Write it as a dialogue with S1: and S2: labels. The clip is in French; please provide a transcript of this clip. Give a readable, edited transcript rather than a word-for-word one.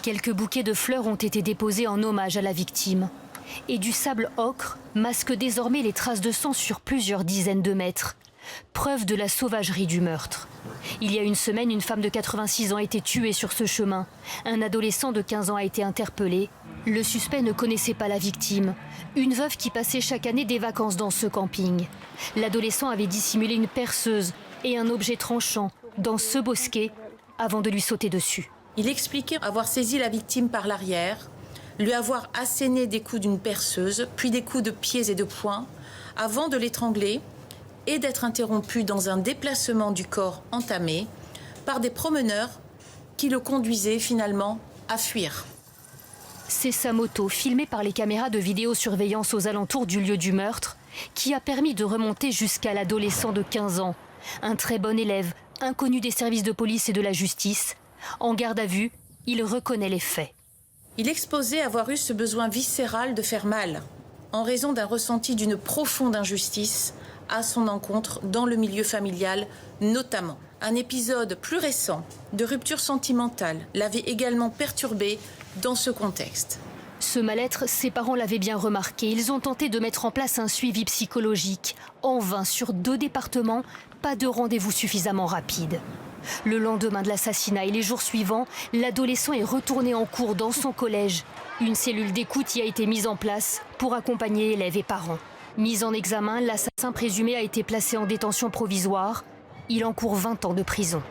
S1: Quelques bouquets de fleurs ont été déposés en hommage à la victime. Et du sable ocre masque désormais les traces de sang sur plusieurs dizaines de mètres. Preuve de la sauvagerie du meurtre. Il y a une semaine, une femme de 86 ans a été tuée sur ce chemin. Un adolescent de 15 ans a été interpellé. Le suspect ne connaissait pas la victime, une veuve qui passait chaque année des vacances dans ce camping. L'adolescent avait dissimulé une perceuse et un objet tranchant dans ce bosquet avant de lui sauter dessus.
S2: Il expliquait avoir saisi la victime par l'arrière, lui avoir asséné des coups d'une perceuse, puis des coups de pieds et de poings, avant de l'étrangler et d'être interrompu dans un déplacement du corps entamé par des promeneurs qui le conduisaient finalement à fuir.
S1: C'est sa moto, filmée par les caméras de vidéosurveillance aux alentours du lieu du meurtre, qui a permis de remonter jusqu'à l'adolescent de 15 ans. Un très bon élève, inconnu des services de police et de la justice. En garde à vue, il reconnaît les faits.
S2: Il exposait avoir eu ce besoin viscéral de faire mal, en raison d'un ressenti d'une profonde injustice à son encontre dans le milieu familial notamment. Un épisode plus récent de rupture sentimentale l'avait également perturbé dans ce contexte.
S1: Ce mal-être, ses parents l'avaient bien remarqué. Ils ont tenté de mettre en place un suivi psychologique. En vain, sur 2 départements, pas de rendez-vous suffisamment rapide. Le lendemain de l'assassinat et les jours suivants, l'adolescent est retourné en cours dans son collège. Une cellule d'écoute y a été mise en place pour accompagner élèves et parents. Mis en examen, l'assassin présumé a été placé en détention provisoire. Il encourt 20 ans de prison.